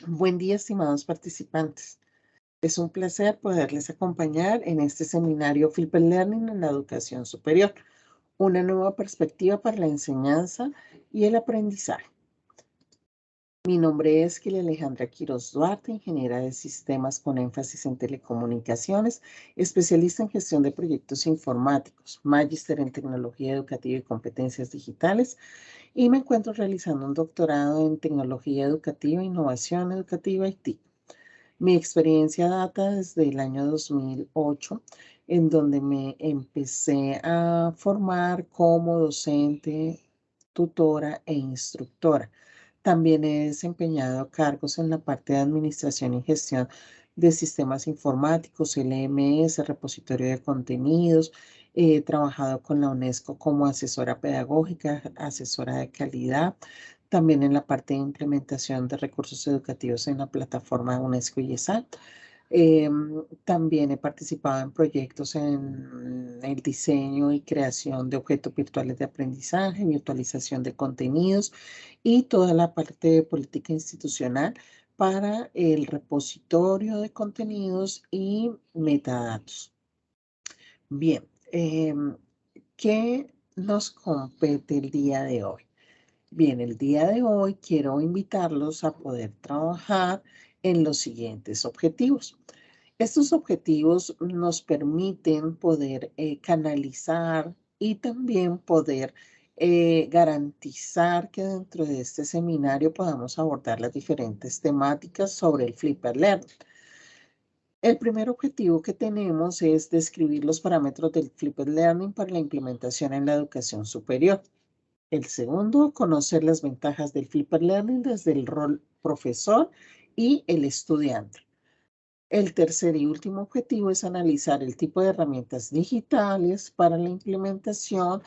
Buen día, estimados participantes. Es un placer poderles acompañar en este seminario Flipper Learning en la educación superior, una nueva perspectiva para la enseñanza y el aprendizaje. Mi nombre es Kili Alejandra Quiroz Duarte, ingeniera de sistemas con énfasis en telecomunicaciones, especialista en gestión de proyectos informáticos, magíster en tecnología educativa y competencias digitales, y me encuentro realizando un doctorado en tecnología educativa, innovación educativa y TIC. Mi experiencia data desde el año 2008, en donde me empecé a formar como docente, tutora e instructora. También he desempeñado cargos en la parte de administración y gestión de sistemas informáticos, LMS, repositorio de contenidos. He trabajado con la UNESCO como asesora pedagógica, asesora de calidad, también en la parte de implementación de recursos educativos en la plataforma UNESCO y ESAL. También he participado en proyectos en el diseño y creación de objetos virtuales de aprendizaje, virtualización de contenidos y toda la parte de política institucional para el repositorio de contenidos y metadatos. Bien, ¿qué nos compete el día de hoy? Bien, el día de hoy quiero invitarlos a poder trabajar en los siguientes objetivos. Estos objetivos nos permiten poder canalizar y también poder garantizar que dentro de este seminario podamos abordar las diferentes temáticas sobre el Flipper Learning. El primer objetivo que tenemos es describir los parámetros del Flipper Learning para la implementación en la educación superior. El segundo, conocer las ventajas del Flipper Learning desde el rol profesor y el estudiante. El tercer y último objetivo es analizar el tipo de herramientas digitales para la implementación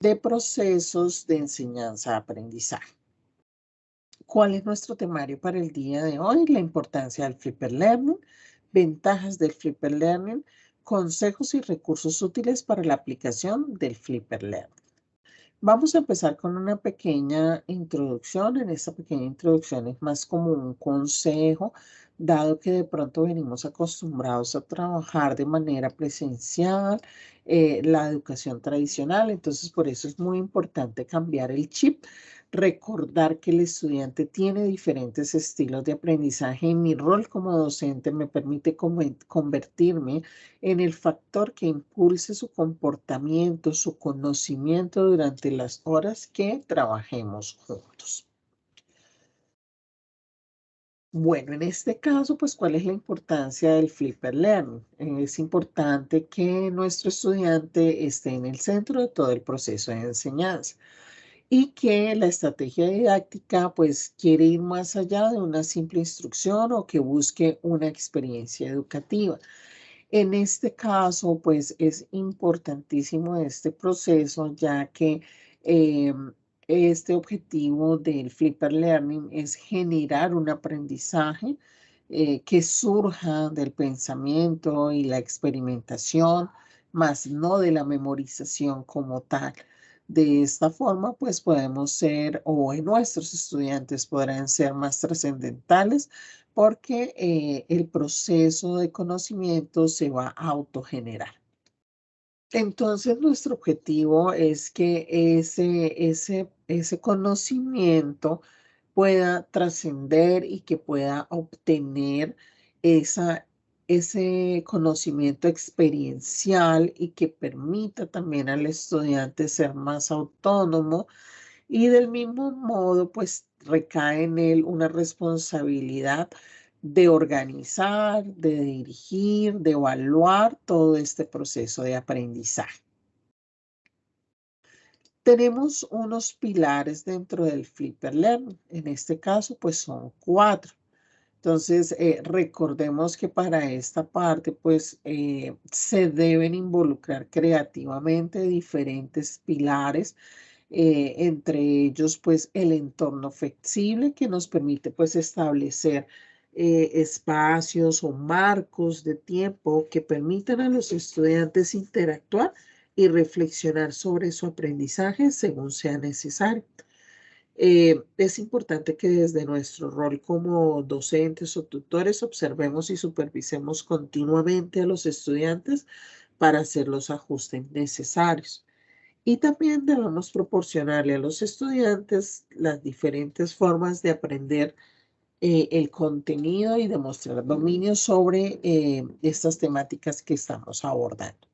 de procesos de enseñanza-aprendizaje. ¿Cuál es nuestro temario para el día de hoy? La importancia del Flipper Learning, ventajas del Flipper Learning, consejos y recursos útiles para la aplicación del Flipper Learning. Vamos a empezar con una pequeña introducción. En esta pequeña introducción es más como un consejo, dado que de pronto venimos acostumbrados a trabajar de manera presencial, la educación tradicional. Entonces, por eso es muy importante cambiar el chip, recordar que el estudiante tiene diferentes estilos de aprendizaje y mi rol como docente me permite convertirme en el factor que impulse su comportamiento, su conocimiento durante las horas que trabajemos juntos. Bueno, en este caso, pues, ¿cuál es la importancia del Flipper Learning? Es importante que nuestro estudiante esté en el centro de todo el proceso de enseñanza y que la estrategia didáctica, pues, quiere ir más allá de una simple instrucción o que busque una experiencia educativa. En este caso, pues es importantísimo este proceso, ya que este objetivo del Flipper Learning es generar un aprendizaje que surja del pensamiento y la experimentación, más no de la memorización como tal. De esta forma, pues podemos ser, o nuestros estudiantes podrán ser más trascendentales porque el proceso de conocimiento se va a autogenerar. Entonces, nuestro objetivo es que ese conocimiento pueda trascender y que pueda obtener ese conocimiento experiencial y que permita también al estudiante ser más autónomo y del mismo modo, pues recae en él una responsabilidad de organizar, de dirigir, de evaluar todo este proceso de aprendizaje. Tenemos unos pilares dentro del Flipper Learning. En este caso, pues son 4. Entonces, recordemos que para esta parte, pues, se deben involucrar creativamente diferentes pilares, entre ellos, pues, el entorno flexible que nos permite, pues, establecer espacios o marcos de tiempo que permitan a los estudiantes interactuar y reflexionar sobre su aprendizaje según sea necesario. Es importante que desde nuestro rol como docentes o tutores observemos y supervisemos continuamente a los estudiantes para hacer los ajustes necesarios. Y también debemos proporcionarle a los estudiantes las diferentes formas de aprender el contenido y demostrar dominio sobre estas temáticas que estamos abordando.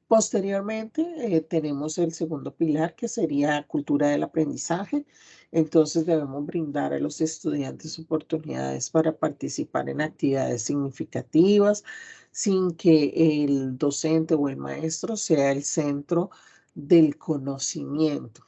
Posteriormente, tenemos el segundo pilar, que sería cultura del aprendizaje. Entonces, debemos brindar a los estudiantes oportunidades para participar en actividades significativas sin que el docente o el maestro sea el centro del conocimiento.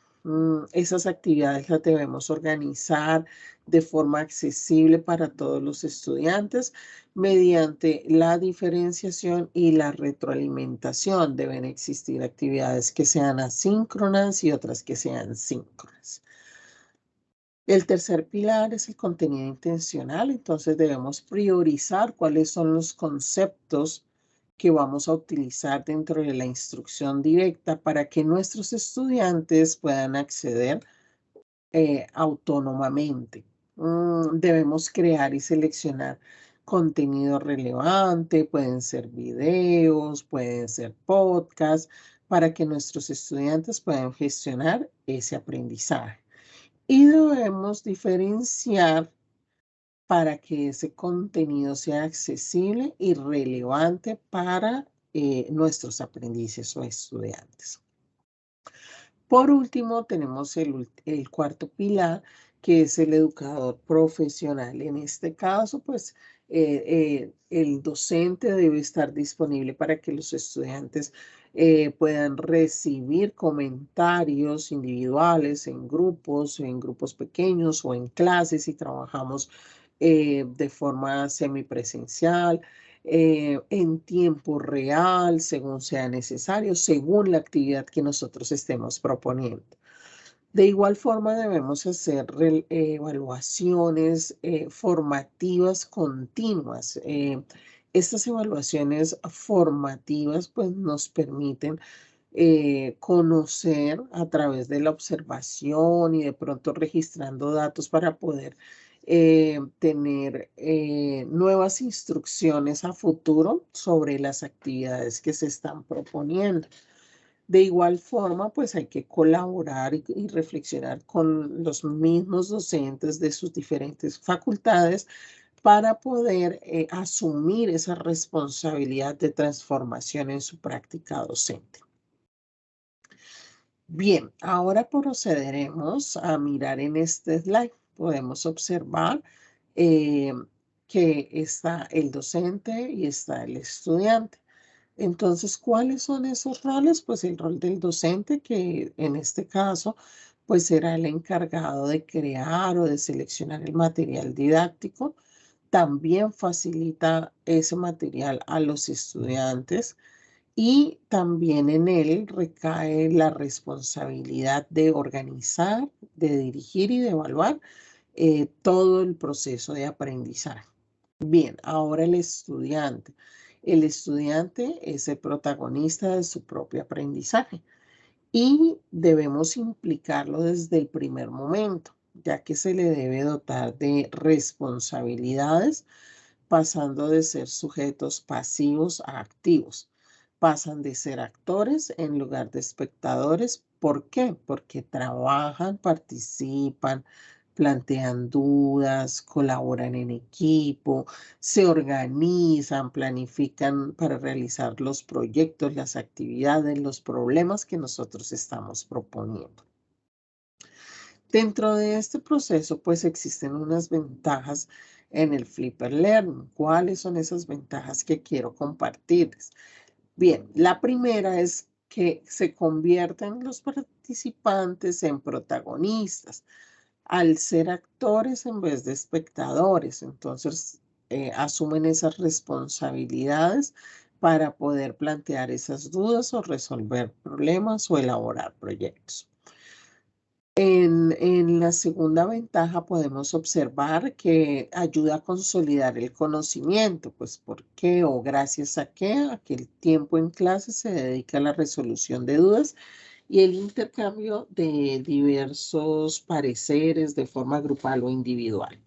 Esas actividades las debemos organizar de forma accesible para todos los estudiantes mediante la diferenciación y la retroalimentación. Deben existir actividades que sean asíncronas y otras que sean síncronas. El tercer pilar es el contenido intencional. Entonces debemos priorizar cuáles son los conceptos que vamos a utilizar dentro de la instrucción directa para que nuestros estudiantes puedan acceder autónomamente. Debemos crear y seleccionar contenido relevante, pueden ser videos, pueden ser podcasts, para que nuestros estudiantes puedan gestionar ese aprendizaje. Y debemos diferenciar para que ese contenido sea accesible y relevante para nuestros aprendices o estudiantes. Por último, tenemos el cuarto pilar, que es el educador profesional. En este caso, pues, el docente debe estar disponible para que los estudiantes puedan recibir comentarios individuales en grupos pequeños o en clases si trabajamos de forma semipresencial, en tiempo real, según sea necesario, según la actividad que nosotros estemos proponiendo. De igual forma, debemos hacer evaluaciones formativas continuas. Estas evaluaciones formativas pues, nos permiten conocer a través de la observación y de pronto registrando datos para poder tener nuevas instrucciones a futuro sobre las actividades que se están proponiendo. De igual forma, pues hay que colaborar y reflexionar con los mismos docentes de sus diferentes facultades para poder asumir esa responsabilidad de transformación en su práctica docente. Bien, ahora procederemos a mirar en este slide. Podemos observar eh, que está el docente y está el estudiante. Entonces, ¿cuáles son esos roles? Pues el rol del docente, que en este caso, pues será el encargado de crear o de seleccionar el material didáctico. También facilita ese material a los estudiantes y también en él recae la responsabilidad de organizar, de dirigir y de evaluar todo el proceso de aprendizaje. Bien, ahora el estudiante. El estudiante es el protagonista de su propio aprendizaje y debemos implicarlo desde el primer momento, ya que se le debe dotar de responsabilidades, pasando de ser sujetos pasivos a activos. Pasan de ser actores en lugar de espectadores. ¿Por qué? Porque trabajan, participan, plantean dudas, colaboran en equipo, se organizan, planifican para realizar los proyectos, las actividades, los problemas que nosotros estamos proponiendo. Dentro de este proceso, pues existen unas ventajas en el Flipper Learning. ¿Cuáles son esas ventajas que quiero compartirles? Bien, la primera es que se convierten los participantes en protagonistas al ser actores en vez de espectadores. Entonces, asumen esas responsabilidades para poder plantear esas dudas o resolver problemas o elaborar proyectos. En la segunda ventaja podemos observar que ayuda a consolidar el conocimiento, pues ¿por qué o gracias a qué? A que el tiempo en clase se dedica a la resolución de dudas y el intercambio de diversos pareceres de forma grupal o individual.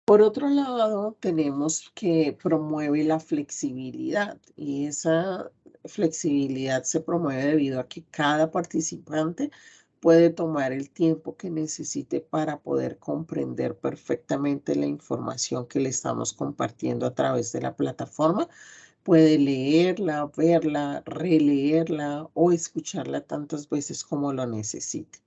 Por otro lado, tenemos que promueve la flexibilidad y esa flexibilidad se promueve debido a que cada participante puede tomar el tiempo que necesite para poder comprender perfectamente la información que le estamos compartiendo a través de la plataforma. Puede leerla, verla, releerla o escucharla tantas veces como lo necesite.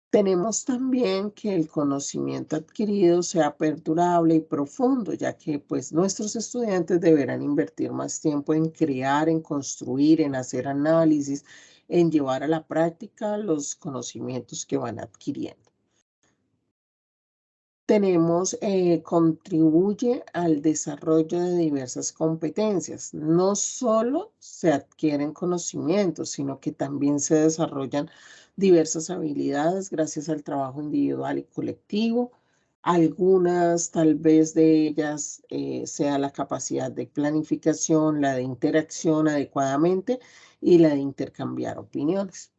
Tenemos también que el conocimiento adquirido sea perdurable y profundo, ya que pues nuestros estudiantes deberán invertir más tiempo en crear, en construir, en hacer análisis, en llevar a la práctica los conocimientos que van adquiriendo. Contribuye al desarrollo de diversas competencias. No solo se adquieren conocimientos, sino que también se desarrollan diversas habilidades gracias al trabajo individual y colectivo. Algunas, tal vez de ellas, sea la capacidad de planificación, la de interacción adecuadamente y la de intercambiar opiniones.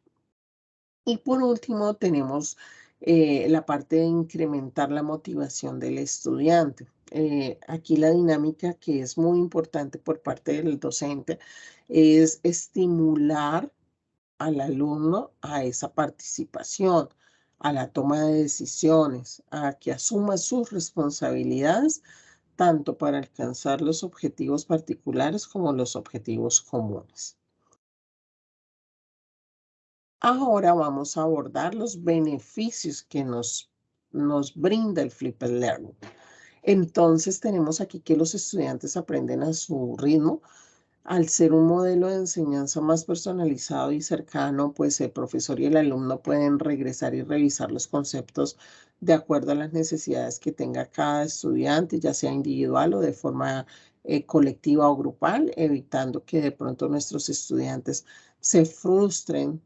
Y por último, tenemos la parte de incrementar la motivación del estudiante. Aquí la dinámica que es muy importante por parte del docente es estimular al alumno a esa participación, a la toma de decisiones, a que asuma sus responsabilidades, tanto para alcanzar los objetivos particulares como los objetivos comunes. Ahora vamos a abordar los beneficios que nos brinda el Flipped Learning. Entonces tenemos aquí que los estudiantes aprenden a su ritmo. Al ser un modelo de enseñanza más personalizado y cercano, pues el profesor y el alumno pueden regresar y revisar los conceptos de acuerdo a las necesidades que tenga cada estudiante, ya sea individual o de forma colectiva o grupal, evitando que de pronto nuestros estudiantes se frustren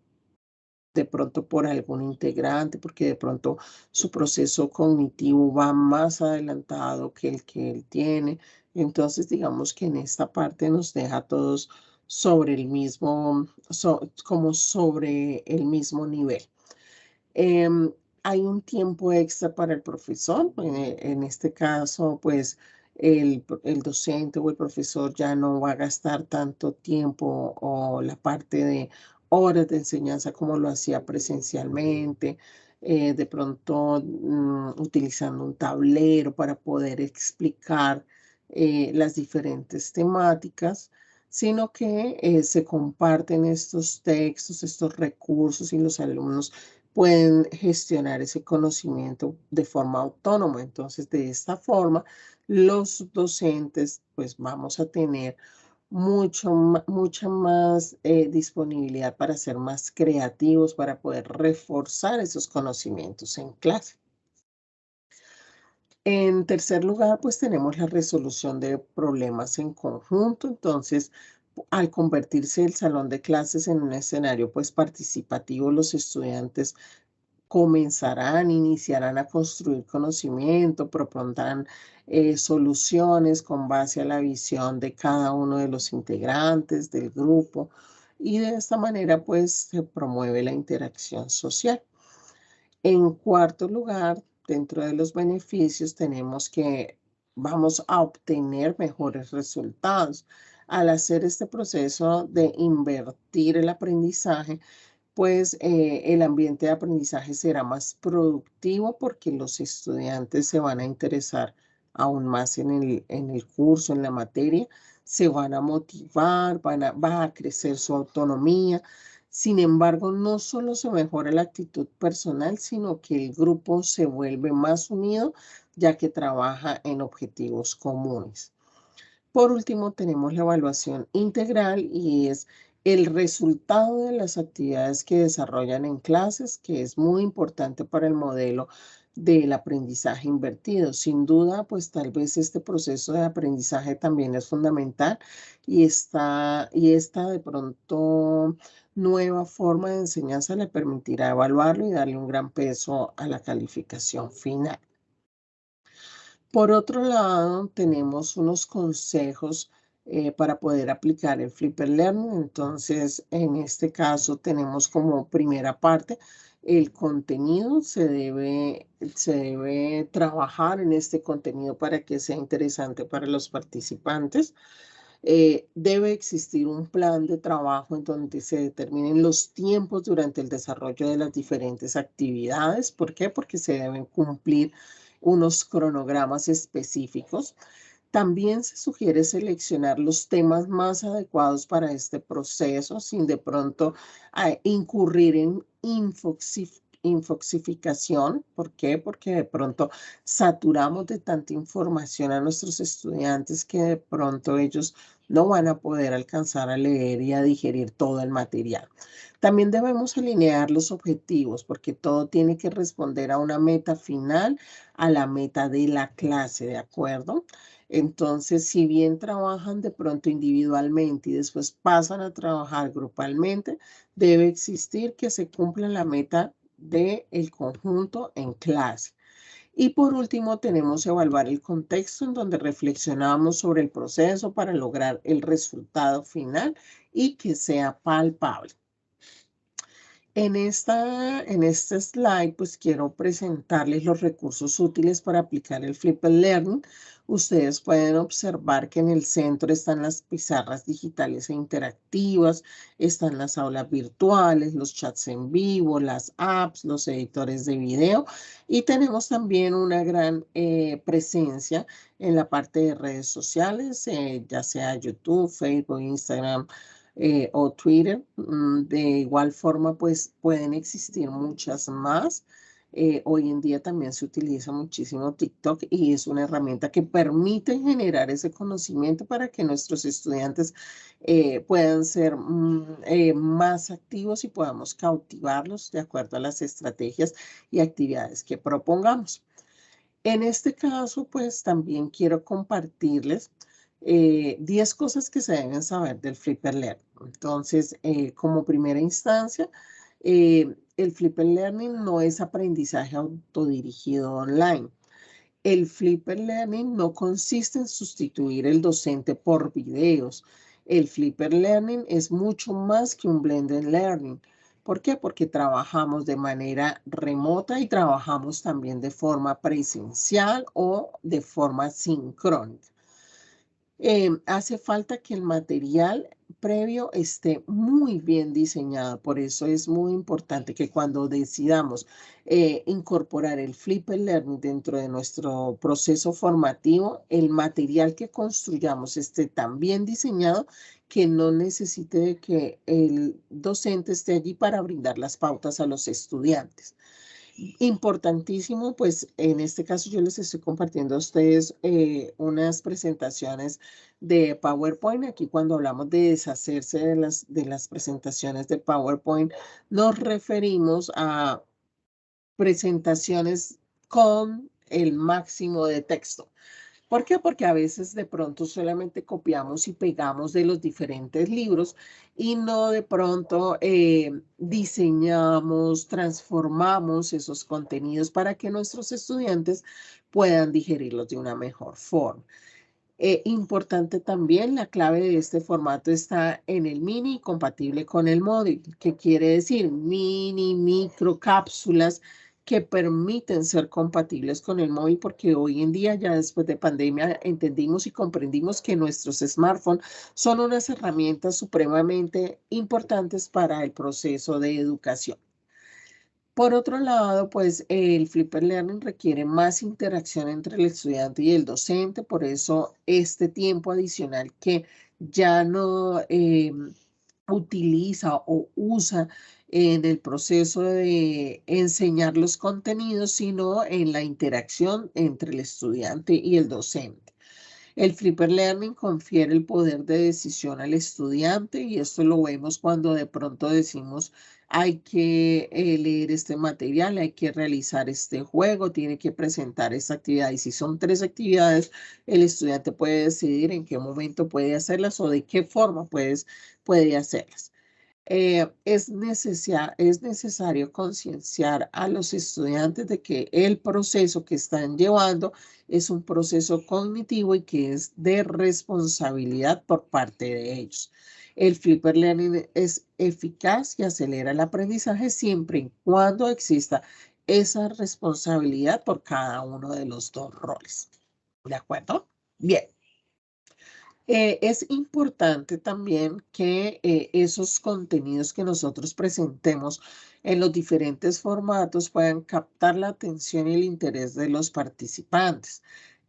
de pronto por algún integrante, porque de pronto su proceso cognitivo va más adelantado que el que él tiene. Entonces, digamos que en esta parte nos deja a todos sobre el mismo, como sobre el mismo nivel. Hay un tiempo extra para el profesor. En este caso, pues el docente o el profesor ya no va a gastar tanto tiempo o la parte de horas de enseñanza como lo hacía presencialmente, de pronto utilizando un tablero para poder explicar las diferentes temáticas, sino que se comparten estos textos, estos recursos y los alumnos pueden gestionar ese conocimiento de forma autónoma. Entonces, de esta forma, los docentes, pues vamos a tener mucha más disponibilidad para ser más creativos, para poder reforzar esos conocimientos en clase. En tercer lugar, pues tenemos la resolución de problemas en conjunto. Entonces, al convertirse el salón de clases en un escenario pues participativo, los estudiantes iniciarán a construir conocimiento, propondrán soluciones con base a la visión de cada uno de los integrantes del grupo y de esta manera pues se promueve la interacción social. En cuarto lugar, dentro de los beneficios tenemos que vamos a obtener mejores resultados. Al hacer este proceso de invertir el aprendizaje, pues el ambiente de aprendizaje será más productivo porque los estudiantes se van a interesar aún más en el curso, en la materia, se van a motivar, va a crecer su autonomía. Sin embargo, no solo se mejora la actitud personal, sino que el grupo se vuelve más unido ya que trabaja en objetivos comunes. Por último, tenemos la evaluación integral y es el resultado de las actividades que desarrollan en clases, que es muy importante para el modelo del aprendizaje invertido. Sin duda, pues tal vez este proceso de aprendizaje también es fundamental y esta de pronto nueva forma de enseñanza le permitirá evaluarlo y darle un gran peso a la calificación final. Por otro lado, tenemos unos consejos para poder aplicar el Flipper Learning. Entonces, en este caso tenemos como primera parte el contenido. Se debe trabajar en este contenido para que sea interesante para los participantes. Debe existir un plan de trabajo en donde se determinen los tiempos durante el desarrollo de las diferentes actividades. ¿Por qué? Porque se deben cumplir unos cronogramas específicos. También se sugiere seleccionar los temas más adecuados para este proceso sin de pronto incurrir en infoxificación. ¿Por qué? Porque de pronto saturamos de tanta información a nuestros estudiantes que de pronto ellos no van a poder alcanzar a leer y a digerir todo el material. También debemos alinear los objetivos porque todo tiene que responder a una meta final, a la meta de la clase, ¿de acuerdo? Entonces, si bien trabajan de pronto individualmente y después pasan a trabajar grupalmente, debe existir que se cumpla la meta del conjunto en clase. Y por último, tenemos que evaluar el contexto en donde reflexionamos sobre el proceso para lograr el resultado final y que sea palpable. En este slide, pues quiero presentarles los recursos útiles para aplicar el Flipper Learning. Ustedes pueden observar que en el centro están las pizarras digitales e interactivas, están las aulas virtuales, los chats en vivo, las apps, los editores de video y tenemos también una gran presencia en la parte de redes sociales, ya sea YouTube, Facebook, Instagram, o Twitter. De igual forma, pues pueden existir muchas más. Hoy en día también se utiliza muchísimo TikTok y es una herramienta que permite generar ese conocimiento para que nuestros estudiantes puedan ser más activos y podamos cautivarlos de acuerdo a las estrategias y actividades que propongamos. En este caso, pues también quiero compartirles 10 cosas que se deben saber del Flipper Learning. Entonces, como primera instancia, el Flipper Learning no es aprendizaje autodirigido online. El Flipper Learning no consiste en sustituir el docente por videos. El Flipper Learning es mucho más que un blended learning. ¿Por qué? Porque trabajamos de manera remota y trabajamos también de forma presencial o de forma sincrónica. Hace falta que el material previo esté muy bien diseñado. Por eso es muy importante que cuando decidamos incorporar el Flipper Learning dentro de nuestro proceso formativo, el material que construyamos esté tan bien diseñado que no necesite de que el docente esté allí para brindar las pautas a los estudiantes. Importantísimo, pues en este caso yo les estoy compartiendo a ustedes unas presentaciones de PowerPoint. Aquí cuando hablamos de deshacerse de las presentaciones de PowerPoint, nos referimos a presentaciones con el máximo de texto. ¿Por qué? Porque a veces de pronto solamente copiamos y pegamos de los diferentes libros y no de pronto diseñamos, transformamos esos contenidos para que nuestros estudiantes puedan digerirlos de una mejor forma. Importante también, la clave de este formato está en el mini compatible con el móvil, que quiere decir mini, micro cápsulas que permiten ser compatibles con el móvil, porque hoy en día, ya después de pandemia, entendimos y comprendimos que nuestros smartphones son unas herramientas supremamente importantes para el proceso de educación. Por otro lado, pues el Flipper Learning requiere más interacción entre el estudiante y el docente, por eso este tiempo adicional que ya no utiliza o usa en el proceso de enseñar los contenidos, sino en la interacción entre el estudiante y el docente. El Flipper Learning confiere el poder de decisión al estudiante y esto lo vemos cuando de pronto decimos hay que leer este material, hay que realizar este juego, tiene que presentar esta actividad y si son 3 actividades, el estudiante puede decidir en qué momento puede hacerlas o de qué forma puede hacerlas. Es necesario concienciar a los estudiantes de que el proceso que están llevando es un proceso cognitivo y que es de responsabilidad por parte de ellos. El Flipper Learning es eficaz y acelera el aprendizaje siempre y cuando exista esa responsabilidad por cada uno de los dos roles. ¿De acuerdo? Bien. Es importante también que esos contenidos que nosotros presentemos en los diferentes formatos puedan captar la atención y el interés de los participantes,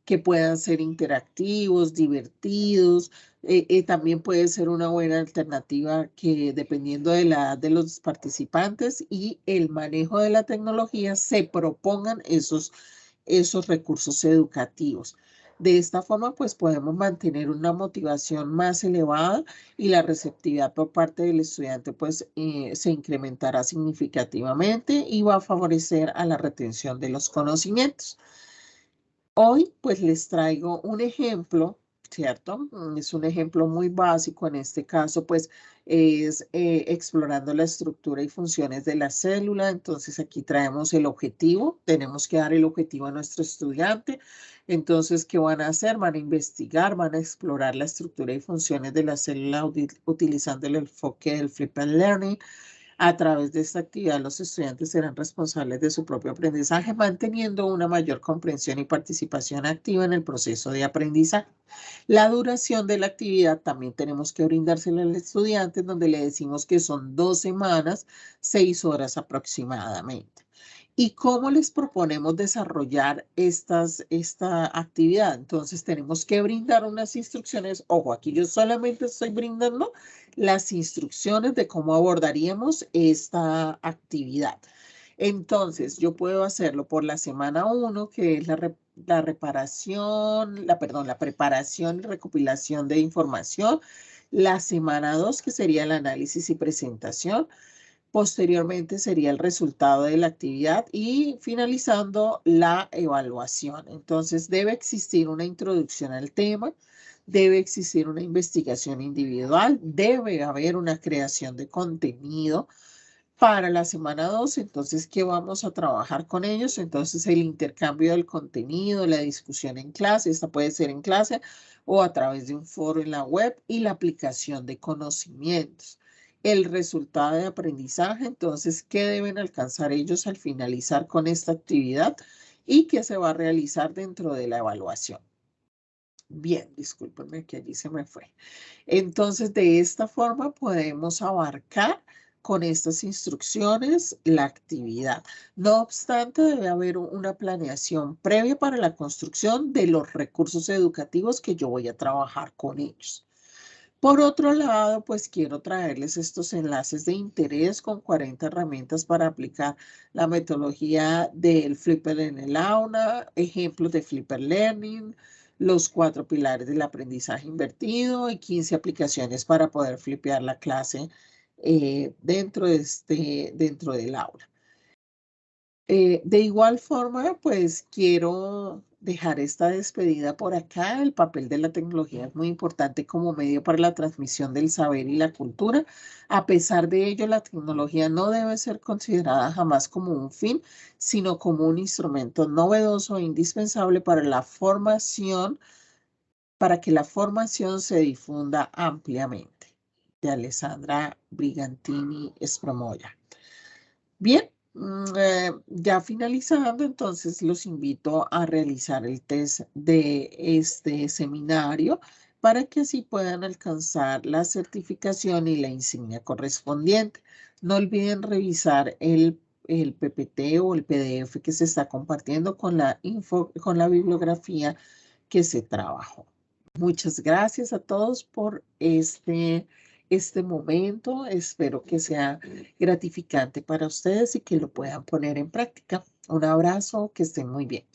que puedan ser interactivos, divertidos. También puede ser una buena alternativa que, dependiendo de la edad de los participantes y el manejo de la tecnología, se propongan esos recursos educativos. De esta forma, pues podemos mantener una motivación más elevada y la receptividad por parte del estudiante, pues se incrementará significativamente y va a favorecer a la retención de los conocimientos. Hoy, pues les traigo un ejemplo, ¿cierto? Es un ejemplo muy básico. En este caso, pues es explorando la estructura y funciones de la célula. Entonces, aquí traemos el objetivo. Tenemos que dar el objetivo a nuestro estudiante. Entonces, ¿qué van a hacer? Van a investigar, van a explorar la estructura y funciones de la célula utilizando el enfoque del Flipped Learning. A través de esta actividad, los estudiantes serán responsables de su propio aprendizaje, manteniendo una mayor comprensión y participación activa en el proceso de aprendizaje. La duración de la actividad también tenemos que brindársela al estudiante, donde le decimos que son 2 semanas, 6 horas aproximadamente. ¿Y cómo les proponemos desarrollar esta actividad? Entonces tenemos que brindar unas instrucciones. Ojo, aquí yo solamente estoy brindando las instrucciones de cómo abordaríamos esta actividad. Entonces, yo puedo hacerlo por la semana 1, que es la preparación y recopilación de información. La semana 2, que sería el análisis y presentación. Posteriormente sería el resultado de la actividad y finalizando la evaluación. Entonces, debe existir una introducción al tema. Debe existir una investigación individual, debe haber una creación de contenido para la semana 2. Entonces, ¿qué vamos a trabajar con ellos? Entonces, el intercambio del contenido, la discusión en clase, esta puede ser en clase o a través de un foro en la web, y la aplicación de conocimientos. El resultado de aprendizaje, entonces, ¿qué deben alcanzar ellos al finalizar con esta actividad y qué se va a realizar dentro de la evaluación? Bien, discúlpenme que allí se me fue. Entonces, de esta forma podemos abarcar con estas instrucciones la actividad. No obstante, debe haber una planeación previa para la construcción de los recursos educativos que yo voy a trabajar con ellos. Por otro lado, pues quiero traerles estos enlaces de interés con 40 herramientas para aplicar la metodología del Flipper en el aula, ejemplos de Flipper Learning, los 4 pilares del aprendizaje invertido y 15 aplicaciones para poder flipear la clase dentro del aula. De igual forma, pues quiero dejar esta despedida por acá. El papel de la tecnología es muy importante como medio para la transmisión del saber y la cultura. A pesar de ello, la tecnología no debe ser considerada jamás como un fin, sino como un instrumento novedoso e indispensable para la formación, para que la formación se difunda ampliamente. De Alessandra Brigantini Spromoya. Bien, ya finalizando, entonces los invito a realizar el test de este seminario para que así puedan alcanzar la certificación y la insignia correspondiente. No olviden revisar el PPT o el PDF que se está compartiendo con con la bibliografía que se trabajó. Muchas gracias a todos por este momento. Espero que sea gratificante para ustedes y que lo puedan poner en práctica. Un abrazo, que estén muy bien.